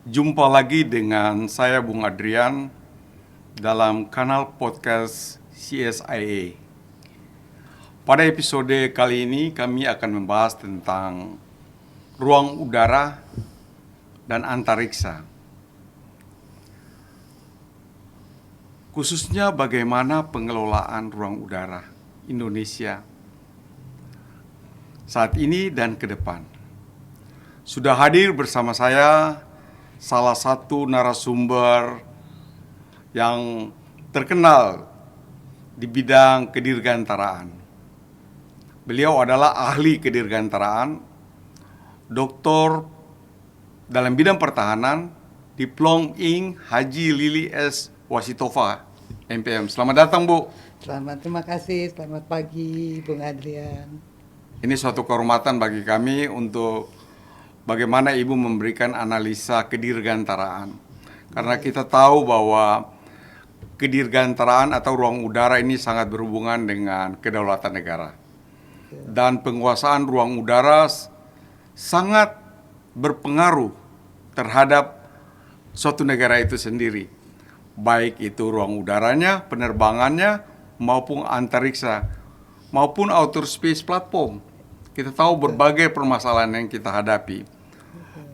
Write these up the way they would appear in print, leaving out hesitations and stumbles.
Jumpa lagi dengan saya Bung Adrian dalam kanal podcast CSIA. Pada episode kali ini kami akan membahas tentang ruang udara dan antariksa. Khususnya bagaimana pengelolaan ruang udara Indonesia saat ini dan ke depan. Sudah hadir bersama saya salah satu narasumber yang terkenal di bidang kedirgantaraan. Beliau adalah ahli kedirgantaraan, doktor dalam bidang pertahanan, Diplom Ing Haji Lili S. Wasitova, MPM. Selamat datang, Bu. Terima kasih, selamat pagi Bung Adrian. Ini suatu kehormatan bagi kami untuk bagaimana Ibu memberikan analisa kedirgantaraan. Karena kita tahu bahwa kedirgantaraan atau ruang udara ini sangat berhubungan dengan kedaulatan negara. Dan penguasaan ruang udara sangat berpengaruh terhadap suatu negara itu sendiri. Baik itu ruang udaranya, penerbangannya, maupun antariksa, maupun outer space platform. Kita tahu berbagai permasalahan yang kita hadapi.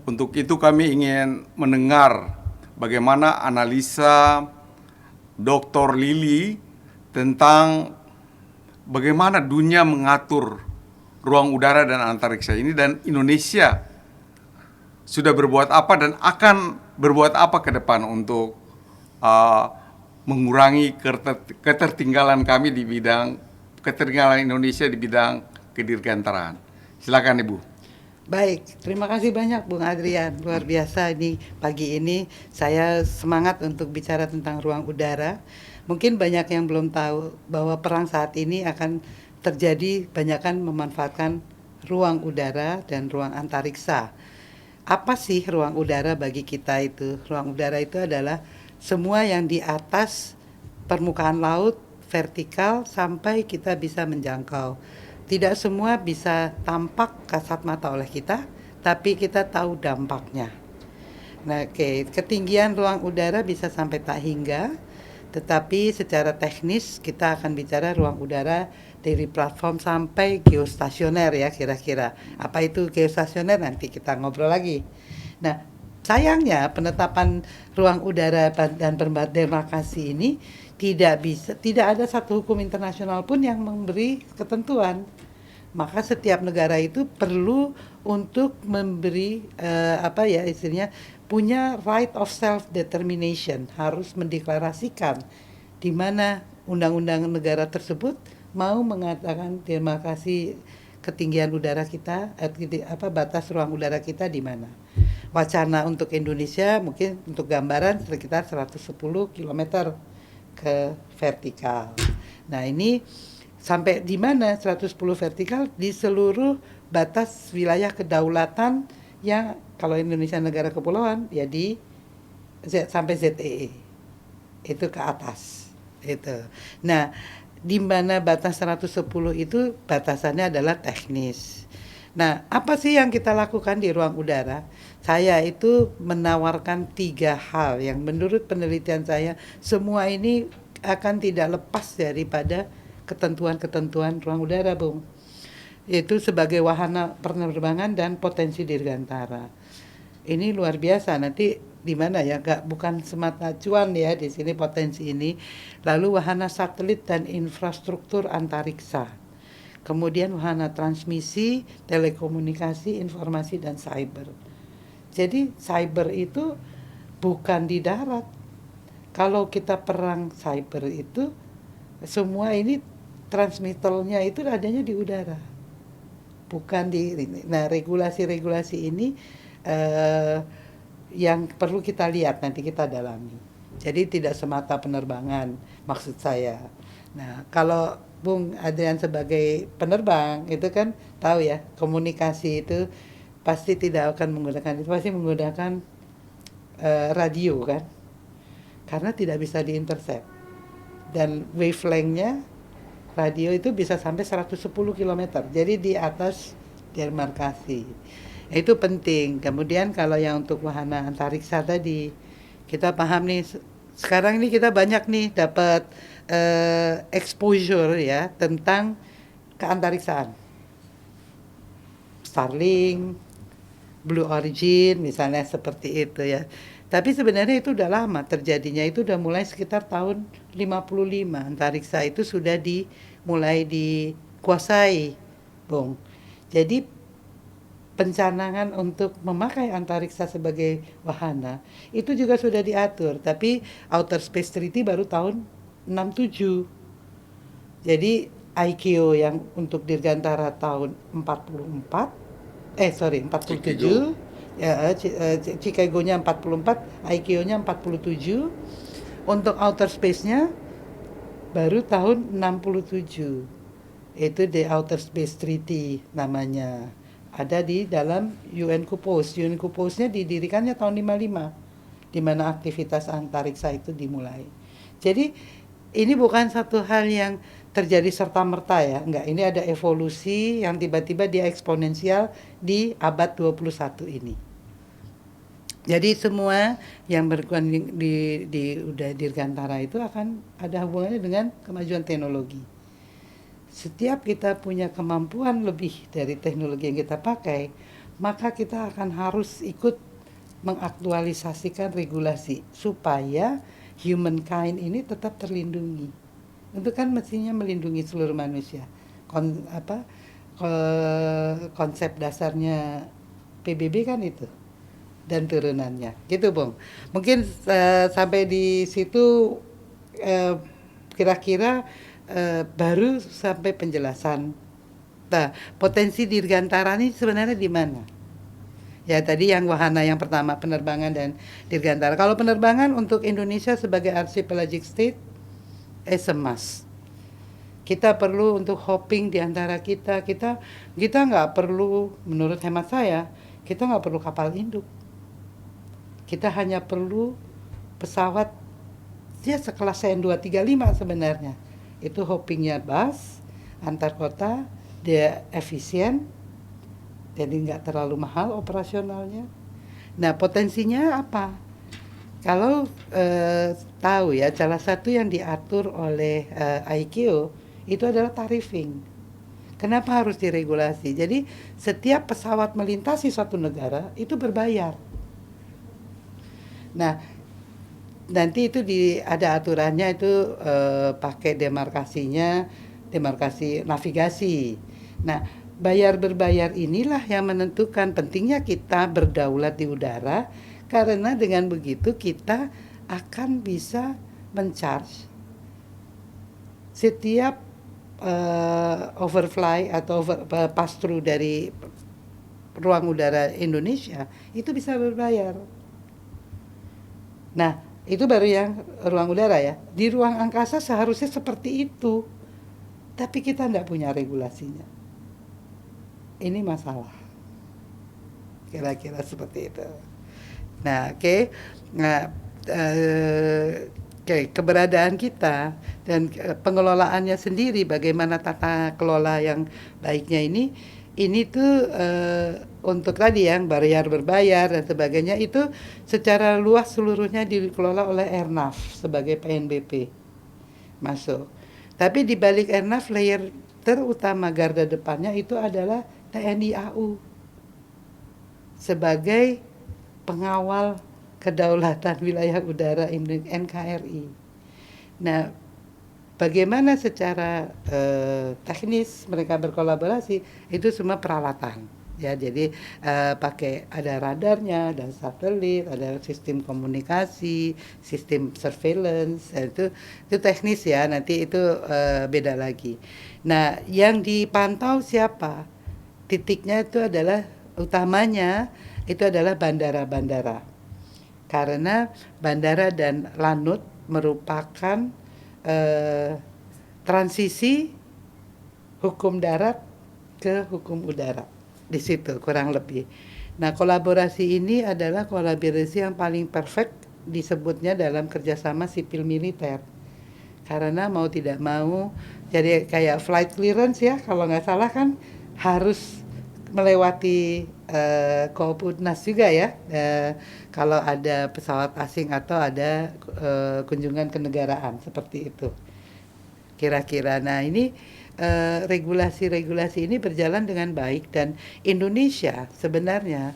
Untuk itu kami ingin mendengar bagaimana analisa Dr. Lili tentang bagaimana dunia mengatur ruang udara dan antariksa ini, dan Indonesia sudah berbuat apa dan akan berbuat apa ke depan untuk mengurangi ketertinggalan kami di bidang ketertinggalan Indonesia di bidang kedirgantaraan. Silakan Ibu. Baik, terima kasih banyak Bung Adrian. Luar biasa ini pagi ini saya semangat untuk bicara tentang ruang udara. Mungkin banyak yang belum tahu bahwa perang saat ini akan terjadi, banyakkan memanfaatkan ruang udara dan ruang antariksa. Apa sih ruang udara bagi kita itu? Ruang udara itu adalah semua yang di atas permukaan laut, vertikal, sampai kita bisa menjangkau. Tidak semua bisa tampak kasat mata oleh kita, tapi kita tahu dampaknya. Nah, ketinggian ruang udara bisa sampai tak hingga, tetapi secara teknis kita akan bicara ruang udara dari platform sampai geostasioner ya kira-kira. Apa itu geostasioner nanti kita ngobrol lagi. Nah, sayangnya penetapan ruang udara dan demarkasi ini tidak ada satu hukum internasional pun yang memberi ketentuan. Maka setiap negara itu perlu untuk memberi istilahnya punya right of self determination, harus mendeklarasikan di mana undang-undang negara tersebut mau mengatakan demarkasi ketinggian udara kita, batas ruang udara kita di mana. Wacana untuk Indonesia mungkin untuk gambaran sekitar 110 km ke vertikal. Nah, ini sampai di mana 110 vertikal di seluruh batas wilayah kedaulatan yang kalau Indonesia negara kepulauan ya di sampai ZEE. Itu ke atas. Itu. Nah, di mana batas 110 itu batasannya adalah teknis. Nah, apa sih yang kita lakukan di ruang udara? Saya itu menawarkan 3 hal yang menurut penelitian saya semua ini akan tidak lepas daripada ketentuan-ketentuan ruang udara, Bung. Itu sebagai wahana penerbangan dan potensi dirgantara. Ini luar biasa, nanti di mana ya, bukan semata cuan ya di sini potensi ini. Lalu wahana satelit dan infrastruktur antariksa. Kemudian wahana transmisi, telekomunikasi, informasi, dan cyber. Jadi cyber itu bukan di darat. Kalau kita perang cyber itu, semua ini transmitternya itu adanya di udara. Bukan di. Nah, regulasi-regulasi ini yang perlu kita lihat, nanti kita dalami. Jadi tidak semata penerbangan maksud saya. Nah, kalau Bung Adrian sebagai penerbang itu kan tahu ya, komunikasi itu pasti tidak akan menggunakan itu, pasti menggunakan radio kan, karena tidak bisa diintercept dan wavelengthnya radio itu bisa sampai 110 km, jadi di atas demarkasi. Itu penting. Kemudian kalau yang untuk wahana antariksa tadi, kita paham nih, sekarang ini kita banyak nih dapat exposure ya tentang keantariksaan. Starlink, Blue Origin misalnya seperti itu ya. Tapi sebenarnya itu udah lama terjadinya, itu udah mulai sekitar tahun 55. Antariksa itu sudah mulai dikuasai, Bung. Jadi pencanangan untuk memakai antariksa sebagai wahana itu juga sudah diatur, tapi Outer Space Treaty baru tahun 67. Jadi ICAO yang untuk dirgantara tahun 44, 47, ya Chicago-nya 44, ICAO-nya 47, untuk outer space-nya baru tahun 67. Itu The Outer Space Treaty namanya. Ada di dalam UN Kupos. UN Kuposnya didirikannya tahun 55, di mana aktivitas antariksa itu dimulai. Jadi ini bukan satu hal yang terjadi serta-merta ya, enggak. Ini ada evolusi yang tiba-tiba dia eksponensial di abad 21 ini. Jadi semua yang berhubungan udah dirgantara itu akan ada hubungannya dengan kemajuan teknologi. Setiap kita punya kemampuan lebih dari teknologi yang kita pakai, maka kita akan harus ikut mengaktualisasikan regulasi supaya humankind ini tetap terlindungi. Itu kan mestinya melindungi seluruh manusia. Konsep dasarnya PBB kan itu dan turunannya, gitu Bung. Mungkin sampai di situ kira-kira baru sampai penjelasan. Nah, potensi dirgantara ini sebenarnya di mana? Ya tadi yang wahana yang pertama penerbangan dan dirgantara. Kalau penerbangan untuk Indonesia sebagai archipelagic state, emas. Kita perlu untuk hopping di antara kita nggak perlu, menurut hemat saya, kita nggak perlu kapal induk. Kita hanya perlu pesawat ya sekelas CN235 sebenarnya. Itu hoppingnya bus antar kota, dia efisien, jadi nggak terlalu mahal operasionalnya. Nah potensinya apa? Kalau tahu ya, salah satu yang diatur oleh ICAO itu adalah tarifing. Kenapa harus diregulasi? Jadi setiap pesawat melintasi suatu negara itu berbayar. Nah, nanti itu ada aturannya itu pakai demarkasi navigasi. Nah, berbayar inilah yang menentukan pentingnya kita berdaulat di udara, karena dengan begitu kita akan bisa mencharge setiap overfly atau pass through dari ruang udara Indonesia itu bisa berbayar. Nah, itu baru yang ruang udara ya. Di ruang angkasa seharusnya seperti itu, tapi kita tidak punya regulasinya. Ini masalah. Kira-kira seperti itu. Nah, keberadaan kita dan pengelolaannya sendiri, bagaimana tata kelola yang baiknya ini tuh untuk tadi yang bayar berbayar dan sebagainya itu secara luas seluruhnya dikelola oleh Airnav sebagai PNBP masuk. Tapi di balik Airnav layer terutama garda depannya itu adalah TNI AU sebagai pengawal kedaulatan wilayah udara NKRI. Nah, bagaimana secara teknis mereka berkolaborasi itu semua peralatan ya, jadi pakai ada radarnya, ada satelit, ada sistem komunikasi, sistem surveillance, itu teknis ya, nanti itu beda lagi. Nah, yang dipantau siapa? Titiknya itu adalah utamanya itu adalah bandara-bandara, karena bandara dan lanut merupakan transisi hukum darat ke hukum udara di situ kurang lebih. Nah, kolaborasi ini adalah kolaborasi yang paling perfect disebutnya dalam kerjasama sipil militer, karena mau tidak mau jadi kayak flight clearance ya, kalau nggak salah kan harus melewati Komputnas juga ya, kalau ada pesawat asing atau ada kunjungan kenegaraan seperti itu kira-kira. Nah ini regulasi-regulasi ini berjalan dengan baik, dan Indonesia sebenarnya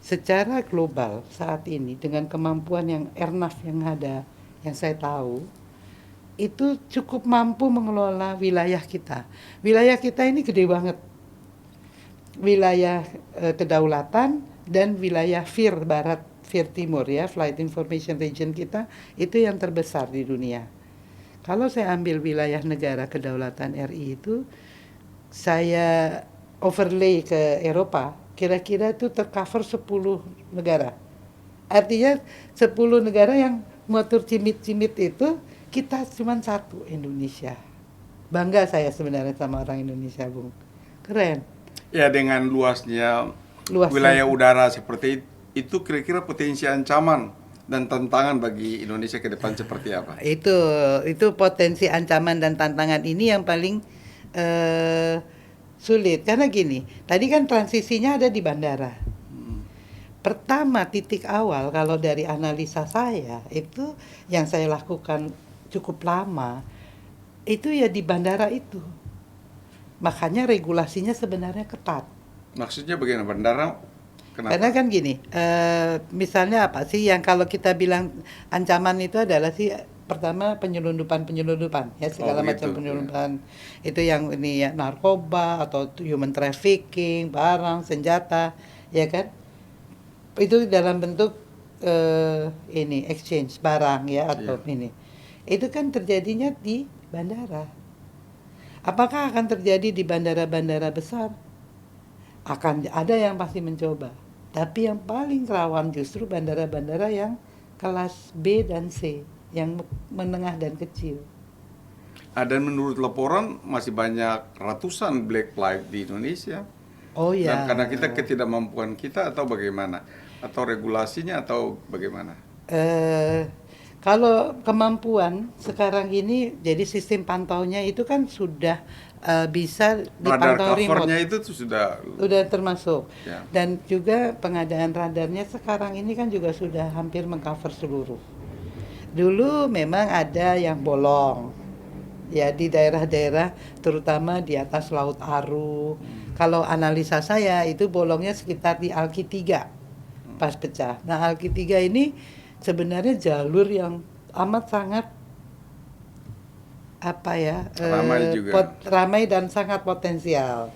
secara global saat ini dengan kemampuan yang airnav yang ada, yang saya tahu, itu cukup mampu mengelola wilayah kita. Wilayah kita ini gede banget. Wilayah kedaulatan dan wilayah FIR Barat, FIR Timur ya, Flight Information Region kita itu yang terbesar di dunia. Kalau saya ambil wilayah negara kedaulatan RI itu, saya overlay ke Eropa, kira-kira itu tercover 10 negara. Artinya 10 negara yang motor cimit-cimit itu, kita cuma satu, Indonesia. Bangga saya sebenarnya sama orang Indonesia, Bung. Keren. Ya, dengan luasnya Luasnya. wilayah udara seperti itu, kira-kira potensi ancaman dan tantangan bagi Indonesia ke depan seperti apa? Itu potensi ancaman dan tantangan ini yang paling sulit. Karena gini, tadi kan transisinya ada di bandara. Pertama, titik awal kalau dari analisa saya, itu yang saya lakukan cukup lama, itu ya di bandara itu. Makanya regulasinya sebenarnya ketat. Maksudnya bagaimana? Bandara kenapa? Karena kan gini, misalnya apa sih yang kalau kita bilang ancaman itu adalah sih pertama penyelundupan ya, segala begitu. macam penyelundupan. Itu yang ini ya, narkoba atau human trafficking, barang, senjata, ya kan? Itu dalam bentuk ini exchange barang ya atau ini. Itu kan terjadinya di bandara. Apakah akan terjadi di bandara-bandara besar? Akan ada yang pasti mencoba. Tapi yang paling rawan justru bandara-bandara yang kelas B dan C, yang menengah dan kecil. Dan menurut laporan masih banyak ratusan black flight di Indonesia. Oh ya. Dan karena kita ketidakmampuan kita atau bagaimana? Atau regulasinya atau bagaimana? Kalau kemampuan sekarang ini, jadi sistem pantaunya itu kan sudah bisa Radar dipantau remote. covernya itu tuh sudah Termasuk. Ya. Dan juga pengadaan radarnya sekarang ini kan juga sudah hampir mengcover seluruh. Dulu memang ada yang bolong. Ya di daerah-daerah terutama di atas Laut Aru. Kalau analisa saya itu bolongnya sekitar di Alki 3 pas pecah. Nah, Alki 3 ini sebenarnya jalur yang amat sangat ramai dan sangat potensial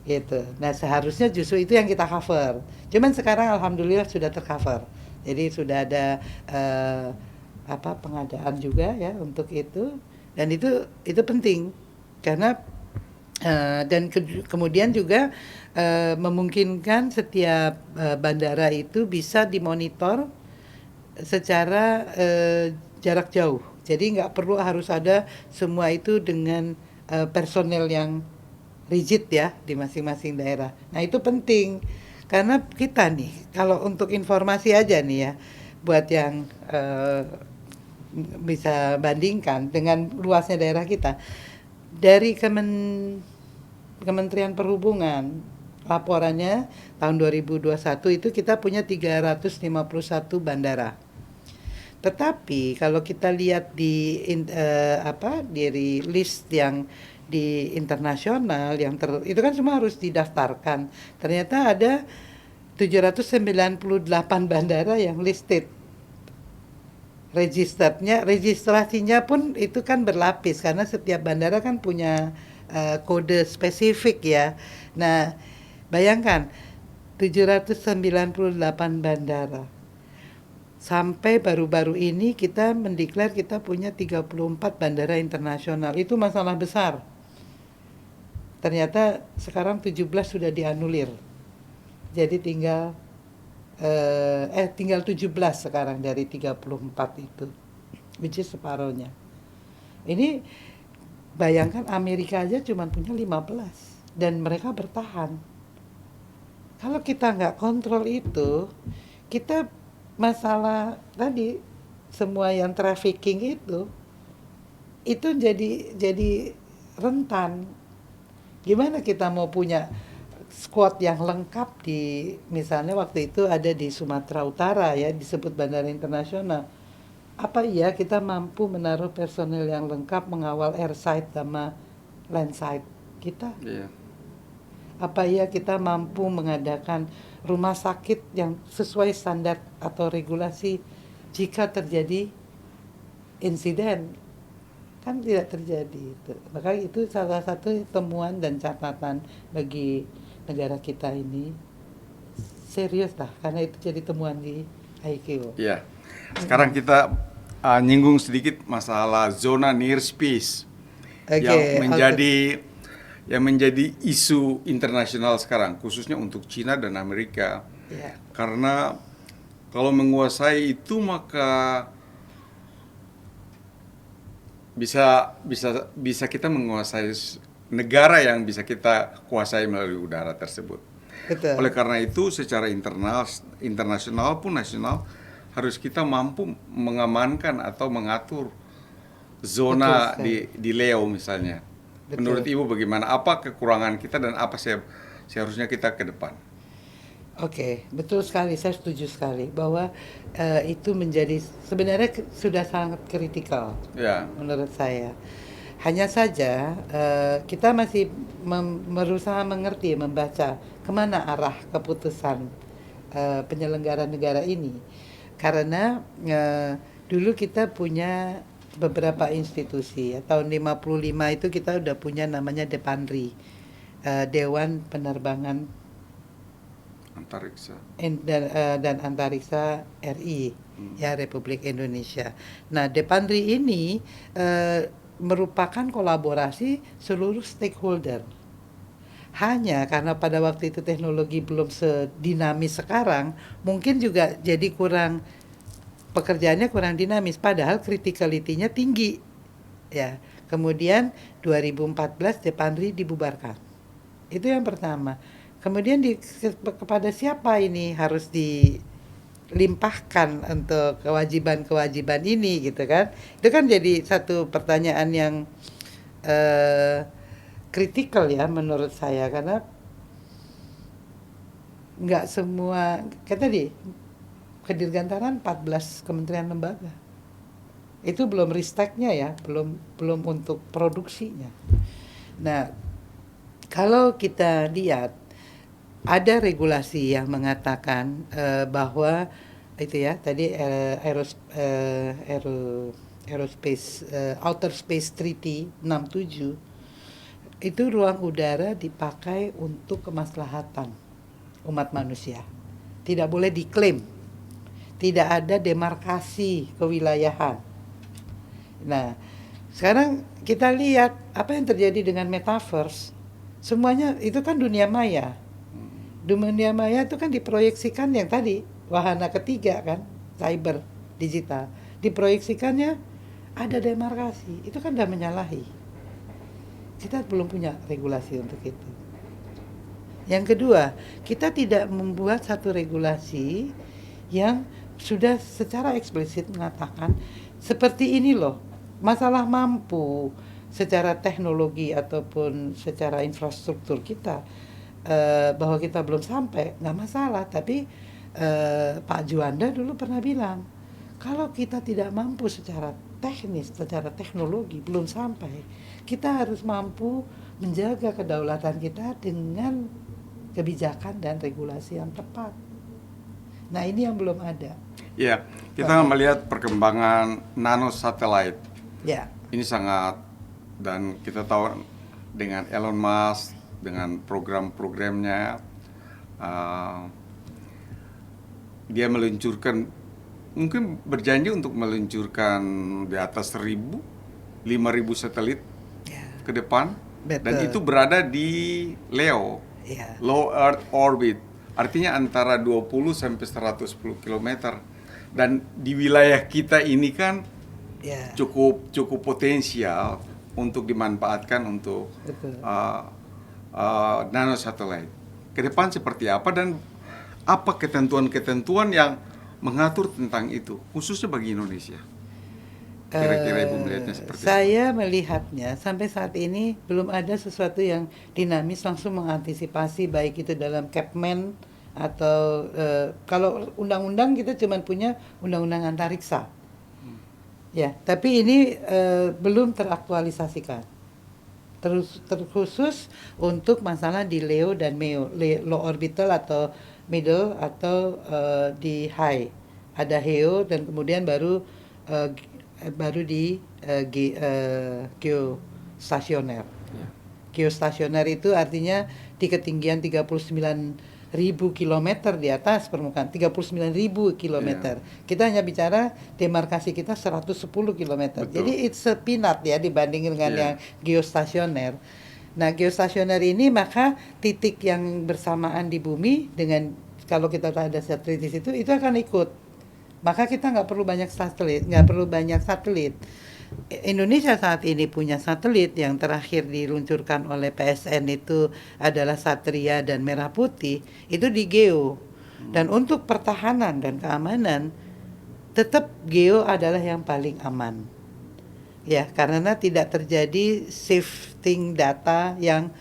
gitu. Nah, seharusnya justru itu yang kita cover. Cuman sekarang alhamdulillah sudah tercover. Jadi sudah ada pengadaan juga ya untuk itu, dan itu penting karena kemudian juga memungkinkan setiap bandara itu bisa dimonitor secara jarak jauh. Jadi nggak perlu harus ada semua itu dengan personel yang rigid ya di masing-masing daerah. Nah itu penting karena kita nih kalau untuk informasi aja nih ya, buat yang bisa bandingkan dengan luasnya daerah kita, dari Kementerian Perhubungan laporannya tahun 2021 itu kita punya 351 bandara. Tetapi kalau kita lihat dari list yang di internasional itu kan semua harus didaftarkan. Ternyata ada 798 bandara yang listed. Registrasinya pun itu kan berlapis karena setiap bandara kan punya kode spesifik ya. Nah, bayangkan 798 bandara. Sampai baru-baru ini kita mendeklar kita punya 34 bandara internasional. Itu masalah besar. Ternyata sekarang 17 sudah dianulir. Jadi tinggal 17 sekarang dari 34 itu. Which is separohnya. Ini bayangkan Amerika aja cuma punya 15 dan mereka bertahan. Kalau kita nggak kontrol itu, kita masalah tadi semua yang trafficking itu jadi rentan. Gimana kita mau punya squad yang lengkap di, misalnya waktu itu ada di Sumatera Utara ya, disebut bandara internasional. Apa iya kita mampu menaruh personel yang lengkap mengawal airside sama landside kita? Iya. Apa iya kita mampu mengadakan rumah sakit yang sesuai standar atau regulasi jika terjadi insiden? Kan tidak terjadi itu. Maka itu salah satu temuan dan catatan bagi negara kita ini. Serius lah, karena itu jadi temuan di IQ. Iya. Sekarang kita nyinggung sedikit masalah zona near space yang menjadi isu internasional sekarang, khususnya untuk Cina dan Amerika. Ya. Karena kalau menguasai itu maka bisa kita menguasai negara yang bisa kita kuasai melalui udara tersebut. Betul. Oleh karena itu secara internasional pun nasional harus kita mampu mengamankan atau mengatur zona di Leo misalnya. Betul. Menurut Ibu bagaimana? Apa kekurangan kita dan apa seharusnya kita ke depan? Oke, betul sekali, saya setuju sekali bahwa itu menjadi sebenarnya sudah sangat kritikal Ya. menurut saya. Hanya saja kita masih berusaha mengerti, membaca kemana arah keputusan penyelenggara negara ini. Karena dulu kita punya beberapa institusi, ya. Tahun 55 itu kita udah punya namanya Depanri, Dewan Penerbangan Antariksa. dan Antariksa RI, ya, Republik Indonesia. Nah, Depanri ini merupakan kolaborasi seluruh stakeholder. Hanya karena pada waktu itu teknologi belum sedinamis sekarang, mungkin juga jadi pekerjaannya kurang dinamis, padahal criticality-nya tinggi. Ya. Kemudian 2014 Depanri dibubarkan. Itu yang pertama. Kemudian kepada siapa ini harus dilimpahkan untuk kewajiban-kewajiban ini gitu kan? Itu kan jadi satu pertanyaan yang kritikal ya menurut saya, karena nggak semua kayak tadi kedirgantaran 14 kementerian lembaga. Itu belum risteknya ya, belum untuk produksinya. Nah, kalau kita lihat ada regulasi yang mengatakan bahwa itu ya tadi Aerospace Outer Space Treaty 67 itu ruang udara dipakai untuk kemaslahatan umat manusia. Tidak boleh diklaim. Tidak ada demarkasi kewilayahan. Nah, sekarang kita lihat apa yang terjadi dengan metaverse. Semuanya itu kan dunia maya. Dunia maya itu kan diproyeksikan yang tadi wahana ketiga kan, cyber digital, diproyeksikannya ada demarkasi. Itu kan udah menyalahi. Kita belum punya regulasi untuk itu. Yang kedua, kita tidak membuat satu regulasi yang sudah secara eksplisit mengatakan seperti ini loh, masalah mampu secara teknologi ataupun secara infrastruktur kita, bahwa kita belum sampai, nggak masalah. Tapi Pak Juanda dulu pernah bilang, kalau kita tidak mampu secara teknis, secara teknologi belum sampai, kita harus mampu menjaga kedaulatan kita dengan kebijakan dan regulasi yang tepat. Nah, ini yang belum ada. Ya, kita melihat perkembangan nano satellite. Ya. Ini sangat, dan kita tahu dengan Elon Musk, dengan program-programnya, dia meluncurkan, mungkin berjanji untuk meluncurkan di atas 5.000 satelit ke depan. Betul. Dan itu berada di LEO, Low Earth Orbit, artinya antara 20 sampai 110 km. Dan di wilayah kita ini kan cukup potensial untuk dimanfaatkan untuk nano satellite. Ke depan seperti apa dan apa ketentuan-ketentuan yang mengatur tentang itu, khususnya bagi Indonesia? Kira-kira Ibu melihatnya seperti apa? Saya melihatnya sampai saat ini belum ada sesuatu yang dinamis langsung mengantisipasi baik itu dalam Kepmen atau kalau undang-undang kita cuma punya undang-undang antariksa. Ya, tapi ini belum teraktualisasikan. Terkhusus untuk masalah di LEO dan MEO, low orbital atau middle atau di high. Ada HEO dan kemudian baru di geostasioner. Ya. Geostasioner itu artinya di ketinggian 39.000 kilometer di atas permukaan, 39.000 kilometer. Kita hanya bicara demarkasi kita 110 kilometer. Betul. Jadi it's a peanut ya dibandingin dengan Iya. yang geostasioner. Nah, geostasioner ini maka titik yang bersamaan di bumi dengan kalau kita ada satelit di situ itu akan ikut. Maka kita nggak perlu banyak satelit. Indonesia saat ini punya satelit yang terakhir diluncurkan oleh PSN itu adalah Satria dan Merah Putih, itu di geo. Dan untuk pertahanan dan keamanan, tetap geo adalah yang paling aman. Ya, karena tidak terjadi shifting data yang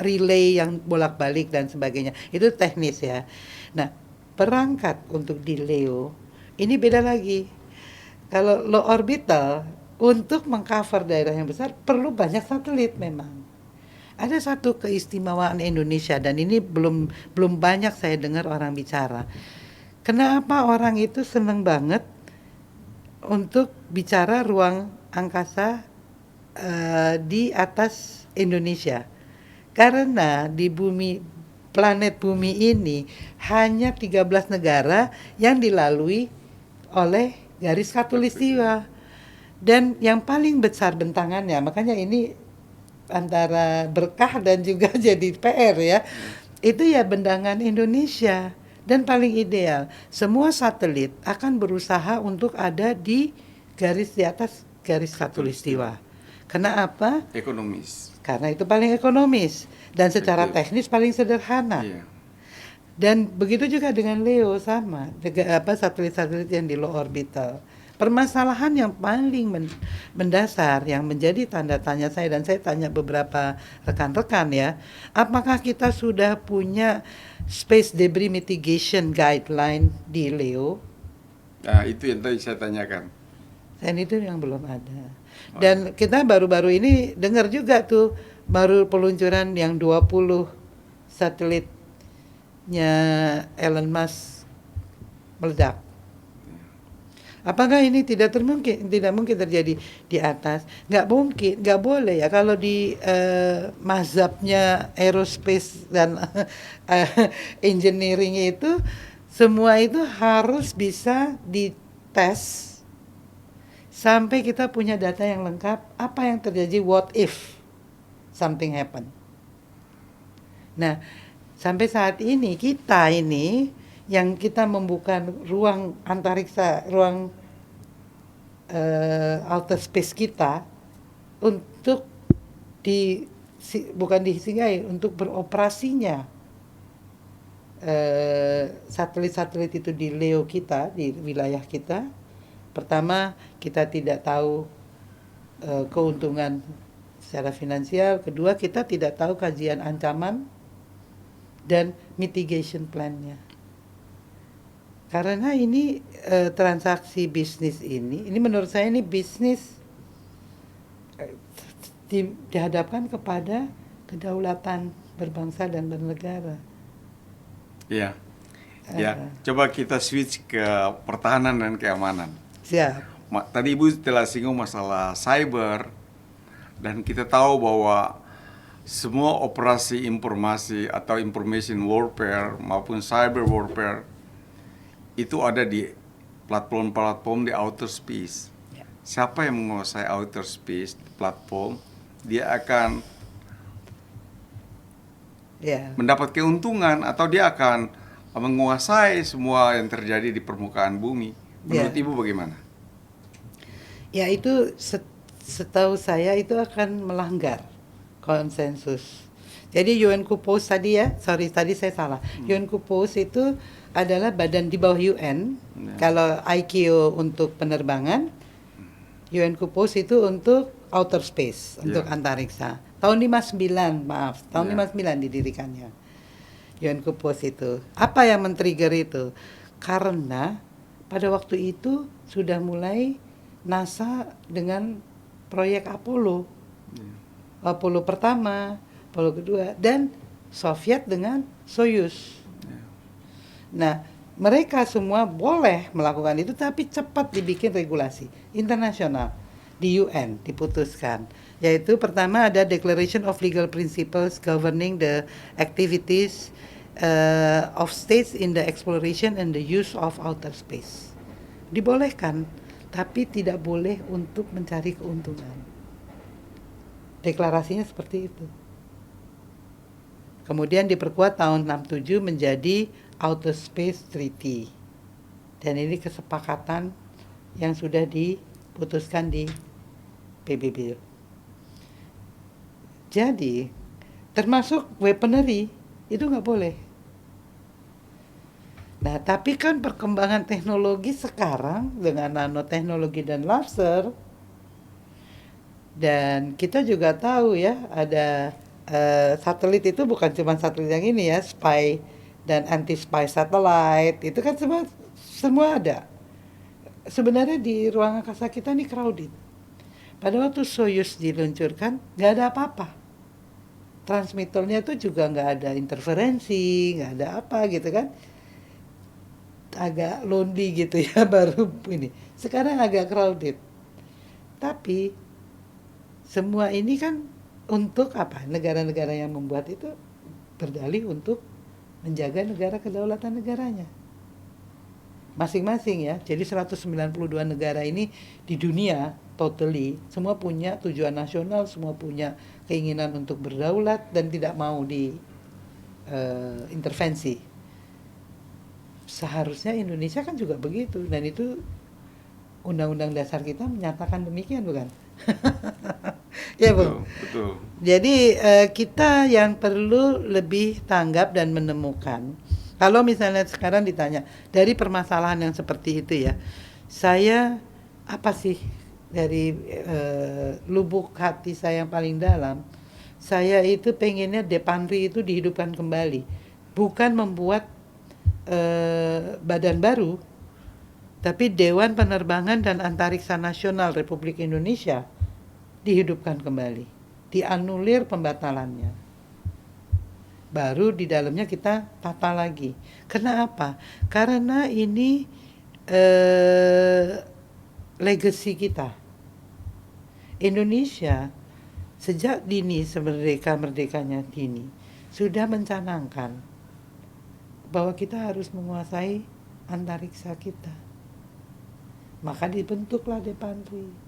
relay yang bolak-balik dan sebagainya. Itu teknis ya. Nah, perangkat untuk di LEO ini beda lagi. Kalau low orbital untuk mengcover daerah yang besar perlu banyak satelit memang. Ada satu keistimewaan Indonesia dan ini belum banyak saya dengar orang bicara. Kenapa orang itu senang banget untuk bicara ruang angkasa di atas Indonesia? Karena di planet bumi ini hanya 13 negara yang dilalui oleh garis khatulistiwa. Dan yang paling besar bentangannya, makanya ini antara berkah dan juga jadi PR ya, itu ya bendangan Indonesia. Dan paling ideal, semua satelit akan berusaha untuk ada di atas garis khatulistiwa. Karena apa? Ekonomis. Karena itu paling ekonomis dan secara Betul. teknis paling sederhana. Iya. Dan begitu juga dengan LEO sama, satelit-satelit yang di low orbital. Permasalahan yang paling mendasar yang menjadi tanda tanya saya dan saya tanya beberapa rekan-rekan ya, apakah kita sudah punya space debris mitigation guideline di LEO? Nah, itu yang tadi saya tanyakan. Dan itu yang belum ada. Dan kita baru-baru ini dengar juga tuh baru peluncuran yang 20 satelitnya Elon Musk meledak. Apakah ini tidak mungkin terjadi di atas? Nggak mungkin, nggak boleh ya. Kalau di mazhabnya aerospace dan engineering itu, semua itu harus bisa dites sampai kita punya data yang lengkap. Apa yang terjadi? What if something happen? Nah, sampai saat ini kita ini yang kita membuka ruang antariksa, ruang outer space kita untuk bukan disinggahi, untuk beroperasinya satelit-satelit itu di LEO kita, di wilayah kita. Pertama, kita tidak tahu keuntungan secara finansial. Kedua, kita tidak tahu kajian ancaman dan mitigation plan-nya. Karena ini transaksi bisnis ini menurut saya ini bisnis dihadapkan kepada kedaulatan berbangsa dan bernegara. Iya. Ya, coba kita switch ke pertahanan dan keamanan. Siap. Tadi Ibu telah singgung masalah cyber dan kita tahu bahwa semua operasi informasi atau information warfare maupun cyber warfare itu ada di platform-platform di outer space. Ya. Siapa yang menguasai outer space platform, dia akan mendapat keuntungan atau dia akan menguasai semua yang terjadi di permukaan bumi. Menurut Ibu bagaimana? Ya, itu setahu saya itu akan melanggar konsensus. Jadi UNCUPOS tadi ya, tadi saya salah. UNCUPOS itu adalah badan di bawah UN. Kalau ICAO untuk penerbangan, UN Kupos itu untuk outer space, untuk Ya. antariksa. Tahun 59, maaf, tahun Ya. 59 didirikannya. UN Kupos itu. Apa yang men-trigger itu? Karena pada waktu itu sudah mulai NASA dengan proyek Apollo. Apollo pertama, Apollo kedua, dan Soviet dengan Soyuz. Nah, mereka semua boleh melakukan itu, tapi cepat dibikin regulasi internasional di UN diputuskan. Yaitu pertama ada Declaration of Legal Principles Governing the Activities of States in the Exploration and the Use of Outer Space. Dibolehkan, tapi tidak boleh untuk mencari keuntungan. Deklarasinya seperti itu. Kemudian diperkuat tahun 67 menjadi Outer Space Treaty. Dan ini kesepakatan yang sudah diputuskan di PBB. Jadi, termasuk weaponry, itu nggak boleh. Nah, tapi kan perkembangan teknologi sekarang dengan nanoteknologi dan laser, dan kita juga tahu ya, ada satelit itu bukan cuma satelit yang ini ya, spy dan anti-spy satellite, itu kan semua ada. Sebenarnya di ruang angkasa kita ini crowded. Pada waktu Soyuz diluncurkan, nggak ada apa-apa. Transmitternya itu juga nggak ada interferensi, nggak ada apa gitu kan. Agak lonely gitu ya baru ini. Sekarang agak crowded. Tapi semua ini kan untuk apa? Negara-negara yang membuat itu berdalih untuk menjaga negara kedaulatan negaranya. Masing-masing ya. Jadi 192 negara ini di dunia totally semua punya tujuan nasional, semua punya keinginan untuk berdaulat dan tidak mau di intervensi. Seharusnya Indonesia kan juga begitu, dan itu Undang-Undang Dasar kita menyatakan demikian, bukan? Ya, Bu. Betul. Jadi kita yang perlu lebih tanggap dan menemukan. Kalau misalnya sekarang ditanya dari permasalahan yang seperti itu ya, saya apa sih dari lubuk hati saya yang paling dalam, saya itu pengennya Depanri itu dihidupkan kembali, bukan membuat badan baru, tapi Dewan Penerbangan dan Antariksa Nasional Republik Indonesia dihidupkan kembali, dianulir pembatalannya. Baru di dalamnya kita tata lagi. Kenapa? Karena ini legacy kita. Indonesia sejak dini, merdekanya dini, sudah mencanangkan bahwa kita harus menguasai antariksa kita. Maka dibentuklah Depanri.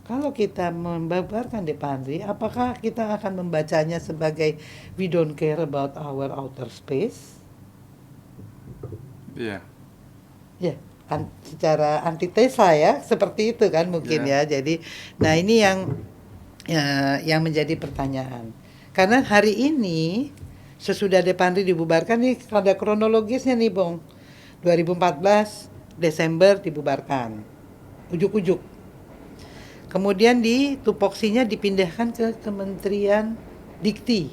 Kalau kita membabarkan Depanri, apakah kita akan membacanya sebagai we don't care about our outer space? Iya. Ya, secara antitesa ya, seperti itu kan mungkin ya. Jadi, nah ini yang menjadi pertanyaan. Karena hari ini sesudah Depanri dibubarkan nih, ada kronologisnya nih, Bung. 2014 Desember dibubarkan. Ujuk-ujuk. Kemudian tupoksinya dipindahkan ke Kementerian Dikti.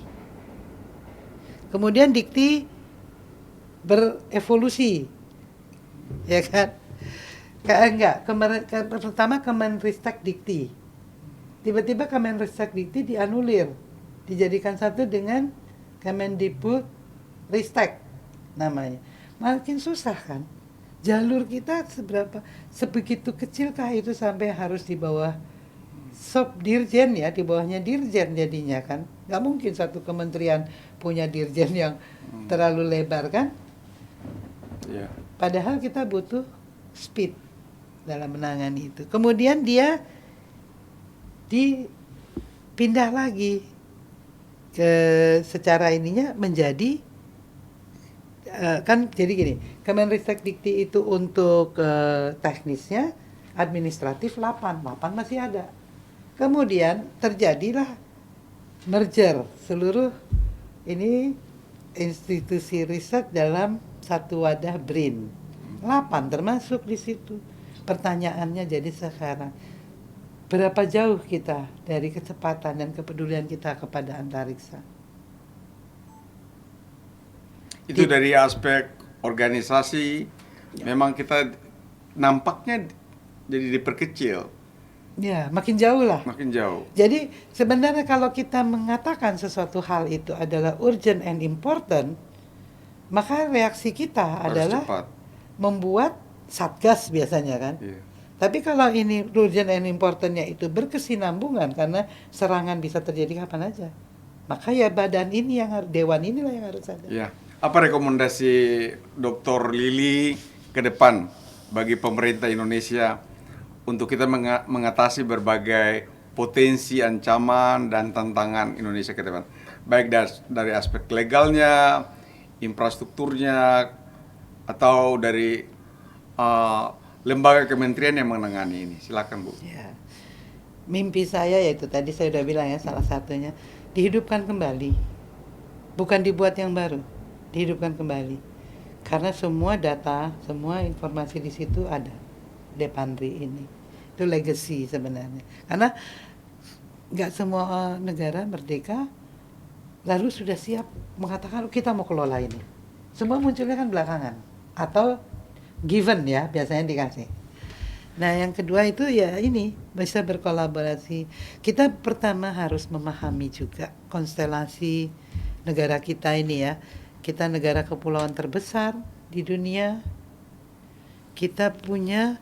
Kemudian Dikti berevolusi. Ya kan? Pertama Kemenristek Dikti. Tiba-tiba Kemenristek Dikti dianulir. Dijadikan satu dengan Kemendikbud Ristek namanya. Makin susah kan? Jalur kita sebegitu kecilkah itu sampai harus di bawah Dirjen ya, di bawahnya Dirjen jadinya kan? Nggak mungkin satu kementerian punya Dirjen yang terlalu lebar kan? Iya. Padahal kita butuh speed dalam menangani itu. Kemudian dia dipindah lagi ke secara ininya menjadi kan jadi gini, Kemenristek Dikti itu untuk teknisnya, administratif 8 masih ada. Kemudian terjadilah merger seluruh ini institusi riset dalam satu wadah BRIN. 8 termasuk di situ. Pertanyaannya jadi sekarang, berapa jauh kita dari kecepatan dan kepedulian kita kepada antariksa? Itu dari aspek organisasi, memang kita nampaknya jadi diperkecil, Ya, makin jauh lah. makin jauh. Jadi sebenarnya kalau kita mengatakan sesuatu hal itu adalah urgent and important, maka reaksi kita Harus adalah cepat. membuat satgas biasanya kan. Iya. Tapi kalau ini urgent and importantnya itu berkesinambungan karena serangan bisa terjadi kapan aja. Maka ya badan ini yang harus, dewan inilah yang harus ada. Ya. Apa rekomendasi Dr. Lili ke depan bagi pemerintah Indonesia untuk kita mengatasi berbagai potensi ancaman dan tantangan Indonesia ke depan? Baik dari aspek legalnya, infrastrukturnya, atau dari lembaga kementerian yang menangani ini. Silakan, Bu. Ya. Mimpi saya yaitu tadi saya udah bilang ya, salah satunya dihidupkan kembali. Bukan dibuat yang baru, dihidupkan kembali. Karena semua data, semua informasi di situ ada. Depandri ini. Itu legacy sebenarnya. Karena nggak semua negara merdeka lalu sudah siap mengatakan kita mau kelola ini. Semua munculnya kan belakangan. Atau given ya, biasanya dikasih. Nah, yang kedua itu ya ini, bisa berkolaborasi. Kita pertama harus memahami juga konstelasi negara kita ini ya. Kita negara kepulauan terbesar di dunia. Kita punya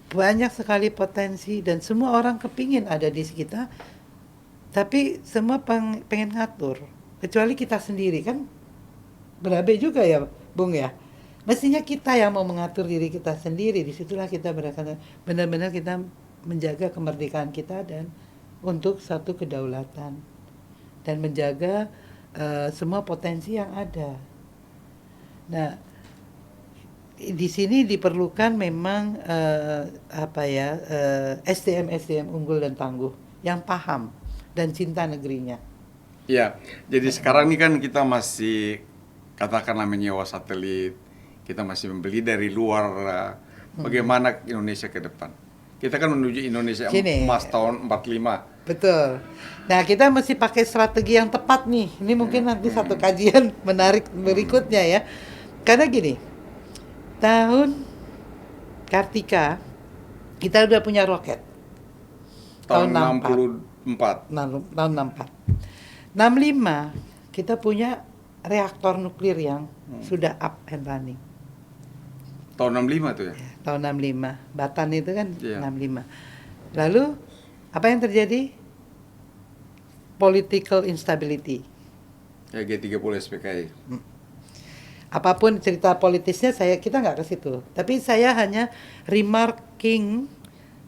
banyak sekali potensi dan semua orang kepingin ada di kita. Tapi semua pengen ngatur. Kecuali kita sendiri kan berabe juga ya, Bung ya. Mestinya kita yang mau mengatur diri kita sendiri. Disitulah kita benar-benar kita menjaga kemerdekaan kita dan untuk satu kedaulatan dan menjaga semua potensi yang ada. Nah, di sini diperlukan memang SDM unggul dan tangguh yang paham dan cinta negerinya. Ya, jadi sekarang ini kan kita masih katakanlah menyewa satelit, kita masih membeli dari luar. Bagaimana Indonesia ke depan? Kita kan menuju Indonesia emas tahun 45. Betul. Nah, kita mesti pakai strategi yang tepat nih. Ini mungkin nanti satu kajian menarik berikutnya ya. Karena gini, tahun Kartika kita udah punya roket. Tahun 64. Tahun 64. 65 kita punya reaktor nuklir yang sudah up and running. Tahun 65 tuh ya? Tahun 65. Batan itu kan 65. Lalu apa yang terjadi? Political instability. Ya, G30 SPKI. Apapun cerita politisnya kita nggak ke situ. Tapi saya hanya remarking,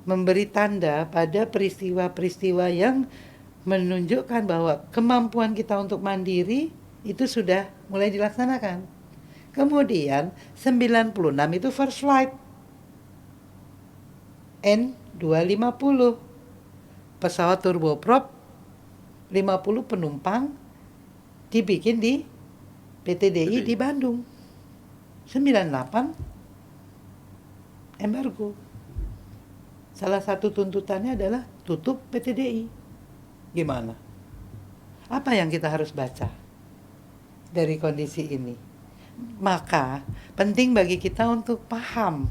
memberi tanda pada peristiwa-peristiwa yang menunjukkan bahwa kemampuan kita untuk mandiri itu sudah mulai dilaksanakan. Kemudian 96 itu first flight N250 pesawat turboprop 50 penumpang dibikin di PTDI di Bandung. 98 embargo. Salah satu tuntutannya adalah tutup PTDI. Gimana? Apa yang kita harus baca dari kondisi ini? Maka penting bagi kita untuk paham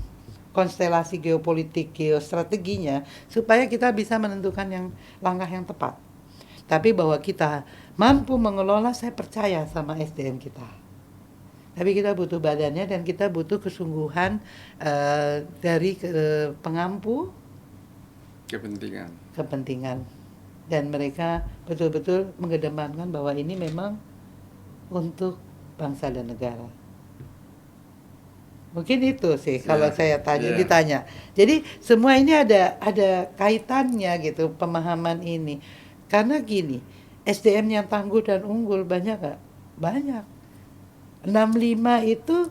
konstelasi geopolitik, geostrateginya supaya kita bisa menentukan langkah yang tepat. Tapi bahwa kita mampu mengelola, saya percaya sama SDM kita. Tapi kita butuh badannya dan kita butuh kesungguhan dari pengampu kepentingan. Dan mereka betul-betul mengedepankan bahwa ini memang untuk bangsa dan negara. Mungkin itu sih kalau saya ditanya. Jadi semua ini ada kaitannya gitu, pemahaman ini. Karena gini, SDM yang tangguh dan unggul banyak gak? Banyak. 65 itu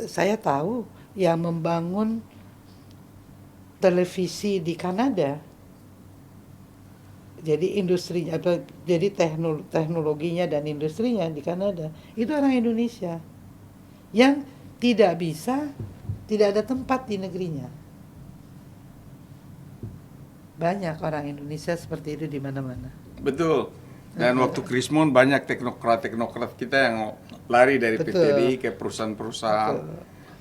saya tahu yang membangun televisi di Kanada. Jadi industrinya atau jadi teknologinya dan industrinya di Kanada itu orang Indonesia yang tidak bisa tidak ada tempat di negerinya. Banyak orang Indonesia seperti itu di mana-mana. Betul. Dan waktu Krismon banyak teknokrat kita yang lari dari Betul. PTDI ke perusahaan-perusahaan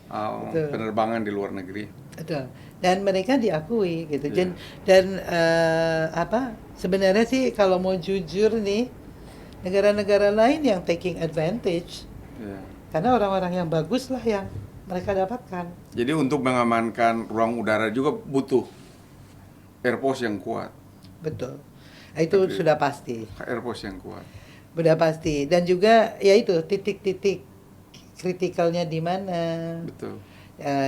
Betul. penerbangan di luar negeri. Betul. Dan mereka diakui gitu. Iya. Dan apa? Sebenarnya sih kalau mau jujur nih, negara-negara lain yang taking advantage, Iya. karena orang-orang yang bagus lah yang mereka dapatkan. Jadi untuk mengamankan ruang udara juga butuh Air Force yang kuat. Betul. Itu Tapi- sudah pasti. Air Force yang kuat. Sudah pasti. Dan juga ya itu titik-titik kritikalnya di mana. Betul.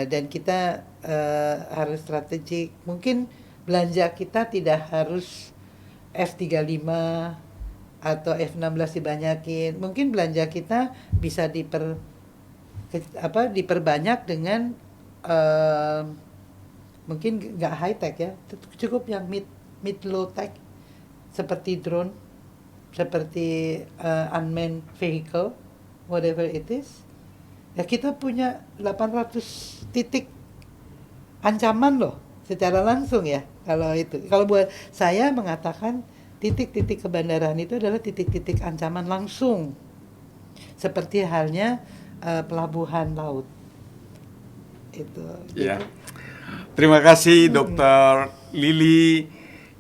Dan kita harus strategik. Mungkin belanja kita tidak harus F-35 atau F-16 dibanyakin. Mungkin belanja kita bisa diperbanyak dengan mungkin nggak high tech ya, cukup yang mid low tech seperti drone, seperti unmanned vehicle, whatever it is. Ya kita punya 800 titik ancaman loh secara langsung ya kalau itu. Kalau buat saya mengatakan titik-titik kebandaraan itu adalah titik-titik ancaman langsung. Seperti halnya pelabuhan laut. Itu. Ya. Terima kasih Dr. Lili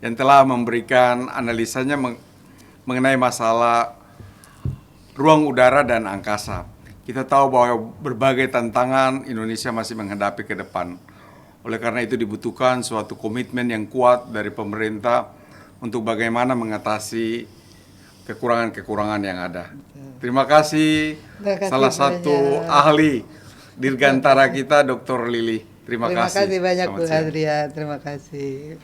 yang telah memberikan analisanya mengenai masalah ruang udara dan angkasa. Kita tahu bahwa berbagai tantangan Indonesia masih menghadapi ke depan. Oleh karena itu dibutuhkan suatu komitmen yang kuat dari pemerintah untuk bagaimana mengatasi kekurangan-kekurangan yang ada. Terima kasih, salah satu ahli Dirgantara kita, Dr. Lili. Terima kasih. Terima kasih banyak Bu Selamat siang. Adrian. Terima kasih.